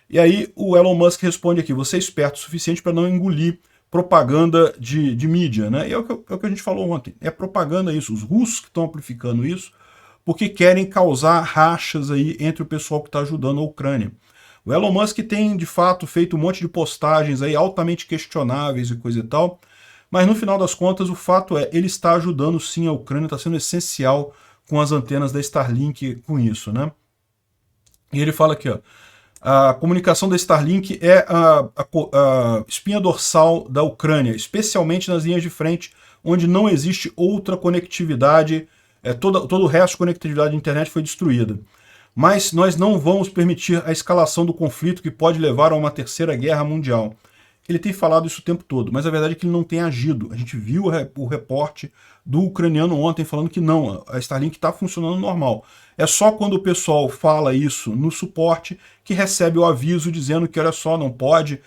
E aí o Elon Musk responde aqui, você é esperto o suficiente para não engolir propaganda de mídia, né? E é o que a gente falou ontem, é propaganda isso, os russos que estão amplificando isso, porque querem causar rachas aí entre o pessoal que está ajudando a Ucrânia. O Elon Musk tem, de fato, feito um monte de postagens aí altamente questionáveis e coisa e tal, mas no final das contas o fato é, ele está ajudando sim a Ucrânia, está sendo essencial com as antenas da Starlink com isso, né? E ele fala aqui, ó, a comunicação da Starlink é a espinha dorsal da Ucrânia, especialmente nas linhas de frente, onde não existe outra conectividade, todo o resto de conectividade de internet foi destruída. Mas nós não vamos permitir a escalação do conflito que pode levar a uma terceira guerra mundial. Ele tem falado isso o tempo todo, mas a verdade é que ele não tem agido. A gente viu o reporte do ucraniano ontem falando que não, a Starlink está funcionando normal. É só quando o pessoal fala isso no suporte que recebe o aviso dizendo que, olha só, não pode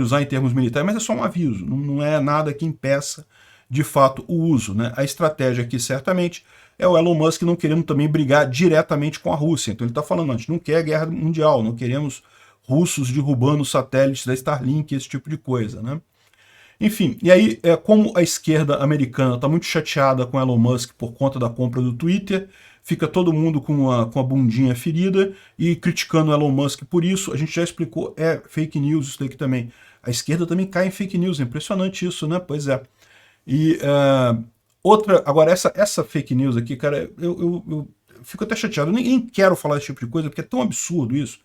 usar em termos militares, mas é só um aviso, não é nada que impeça de fato o uso, né? A estratégia aqui certamente é o Elon Musk não querendo também brigar diretamente com a Rússia. Então ele está falando, a gente não quer guerra mundial, não queremos russos derrubando satélites da Starlink, esse tipo de coisa, né? Enfim, e aí, como a esquerda americana está muito chateada com Elon Musk por conta da compra do Twitter, fica todo mundo com a bundinha ferida e criticando o Elon Musk por isso. A gente já explicou, é fake news isso daqui também. A esquerda também cai em fake news, é impressionante isso, né? Pois é. E agora essa fake news aqui, cara, eu fico até chateado, eu nem quero falar esse tipo de coisa, porque é tão absurdo isso,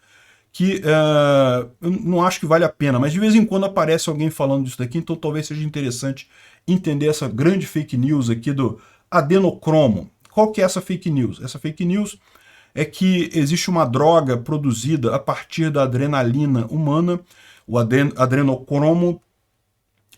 que eu não acho que vale a pena, mas de vez em quando aparece alguém falando disso daqui, então talvez seja interessante entender essa grande fake news aqui do adenocromo. Qual que é essa fake news? Essa fake news é que existe uma droga produzida a partir da adrenalina humana, o adrenocromo,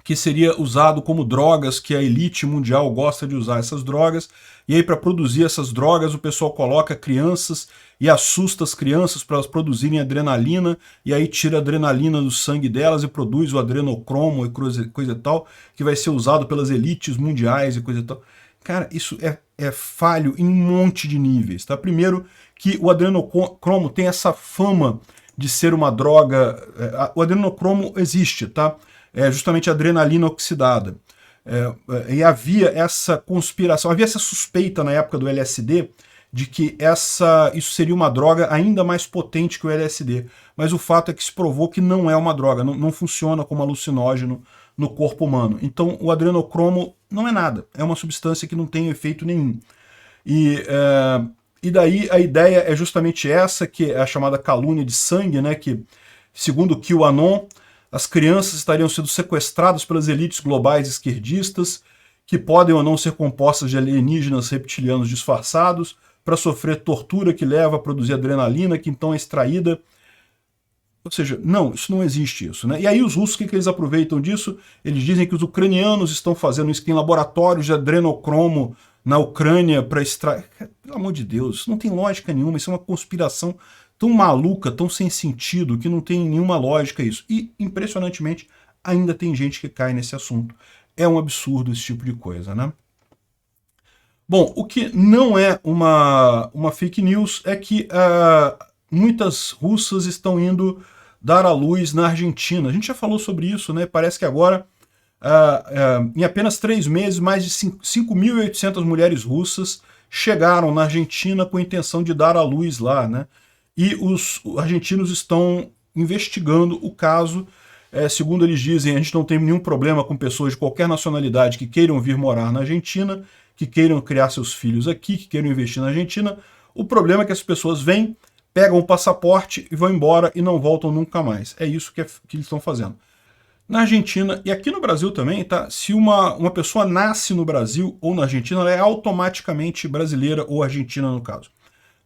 que seria usado como drogas, que a elite mundial gosta de usar essas drogas, e aí para produzir essas drogas o pessoal coloca crianças e assusta as crianças para elas produzirem adrenalina, e aí tira a adrenalina do sangue delas e produz o adrenocromo e coisa e tal, que vai ser usado pelas elites mundiais e coisa e tal. Cara, isso é falho em um monte de níveis, tá? Primeiro que o adrenocromo tem essa fama de ser uma droga, o adrenocromo existe, tá? É justamente a adrenalina oxidada. E havia essa conspiração, havia essa suspeita na época do LSD de que isso seria uma droga ainda mais potente que o LSD. Mas o fato é que se provou que não é uma droga, não funciona como alucinógeno no corpo humano. Então o adrenocromo não é nada, é uma substância que não tem efeito nenhum. E daí a ideia é justamente essa, que é a chamada calúnia de sangue, né, que, segundo o QAnon, as crianças estariam sendo sequestradas pelas elites globais esquerdistas, que podem ou não ser compostas de alienígenas reptilianos disfarçados, para sofrer tortura que leva a produzir adrenalina, que então é extraída Ou seja, não, isso não existe isso, né? E aí os russos, o que eles aproveitam disso? Eles dizem que os ucranianos estão fazendo isso, que tem laboratórios de adrenocromo na Ucrânia para extrair... Pelo amor de Deus, isso não tem lógica nenhuma, isso é uma conspiração tão maluca, tão sem sentido, que não tem nenhuma lógica isso. E, impressionantemente, ainda tem gente que cai nesse assunto. É um absurdo esse tipo de coisa, né? Bom, o que não é uma fake news é que muitas russas estão indo dar à luz na Argentina. A gente já falou sobre isso, né? Parece que agora, em apenas 3 meses, mais de 5.800 mulheres russas chegaram na Argentina com a intenção de dar à luz lá, né? E os argentinos estão investigando o caso. Segundo eles dizem, a gente não tem nenhum problema com pessoas de qualquer nacionalidade que queiram vir morar na Argentina, que queiram criar seus filhos aqui, que queiram investir na Argentina. O problema é que as pessoas vêm, pegam o passaporte e vão embora e não voltam nunca mais. É isso que eles estão fazendo. Na Argentina, e aqui no Brasil também, tá? Se uma pessoa nasce no Brasil ou na Argentina, ela é automaticamente brasileira ou argentina no caso.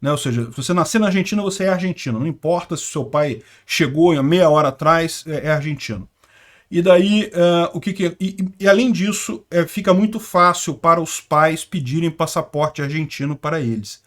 Né? Ou seja, se você nascer na Argentina, você é argentino. Não importa se seu pai chegou há meia hora atrás, é argentino. E daí, e além disso, fica muito fácil para os pais pedirem passaporte argentino para eles.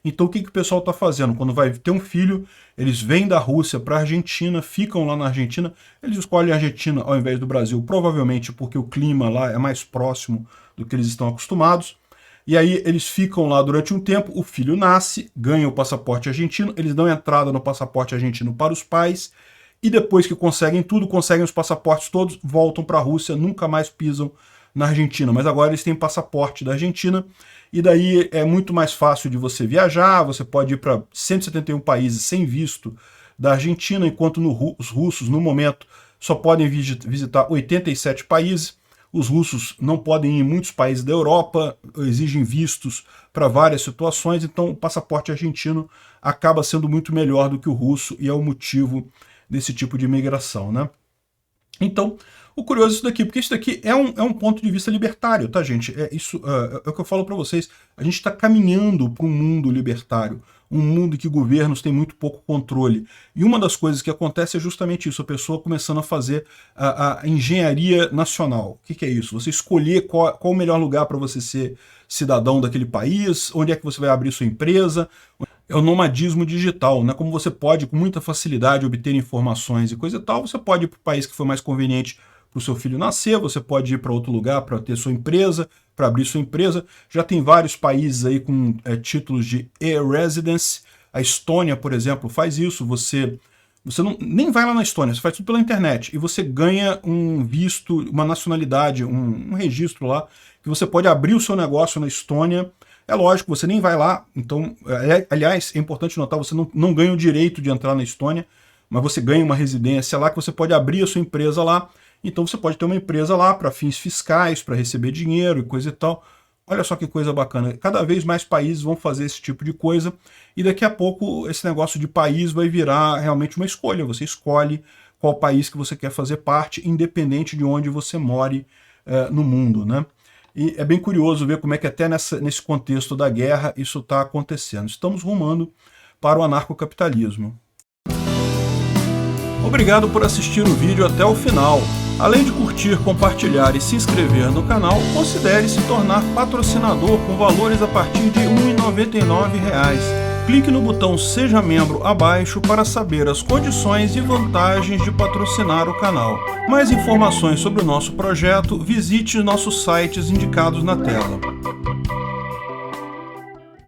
Então o que o pessoal está fazendo? Quando vai ter um filho, eles vêm da Rússia para a Argentina, ficam lá na Argentina, eles escolhem a Argentina ao invés do Brasil, provavelmente porque o clima lá é mais próximo do que eles estão acostumados. E aí eles ficam lá durante um tempo, o filho nasce, ganha o passaporte argentino, eles dão entrada no passaporte argentino para os pais, e depois que conseguem tudo, conseguem os passaportes todos, voltam para a Rússia, nunca mais pisam na Argentina. Mas agora eles têm passaporte da Argentina, e daí é muito mais fácil de você viajar, você pode ir para 171 países sem visto da Argentina, enquanto os russos, no momento, só podem visitar 87 países. Os russos não podem ir em muitos países da Europa, exigem vistos para várias situações, então o passaporte argentino acaba sendo muito melhor do que o russo, e é o motivo desse tipo de imigração, né? Então, o curioso é isso daqui, porque isso daqui é um ponto de vista libertário, tá, gente? É o que eu falo para vocês. A gente está caminhando para um mundo libertário, um mundo em que governos têm muito pouco controle. E uma das coisas que acontece é justamente isso, a pessoa começando a fazer a engenharia nacional. O que é isso? Você escolher qual o melhor lugar para você ser cidadão daquele país, onde é que você vai abrir sua empresa. É o nomadismo digital, né? Como você pode, com muita facilidade, obter informações e coisa e tal, você pode ir para o país que for mais conveniente para o seu filho nascer, você pode ir para outro lugar para ter sua empresa, para abrir sua empresa. Já tem vários países aí com títulos de e-residence. A Estônia, por exemplo, faz isso. Você nem vai lá na Estônia, você faz tudo pela internet, e você ganha um visto, uma nacionalidade, um registro lá, que você pode abrir o seu negócio na Estônia. É lógico, você nem vai lá, então, aliás, é importante notar, você não ganha o direito de entrar na Estônia, mas você ganha uma residência lá, que você pode abrir a sua empresa lá, então você pode ter uma empresa lá para fins fiscais, para receber dinheiro e coisa e tal. Olha só que coisa bacana, cada vez mais países vão fazer esse tipo de coisa, e daqui a pouco esse negócio de país vai virar realmente uma escolha, você escolhe qual país que você quer fazer parte, independente de onde você more no mundo, né? E é bem curioso ver como é que até nesse contexto da guerra isso está acontecendo. Estamos rumando para o anarcocapitalismo. Obrigado por assistir o vídeo até o final. Além de curtir, compartilhar e se inscrever no canal, considere se tornar patrocinador com valores a partir de R$ 1,99. Clique no botão Seja Membro abaixo para saber as condições e vantagens de patrocinar o canal. Mais informações sobre o nosso projeto, visite nossos sites indicados na tela.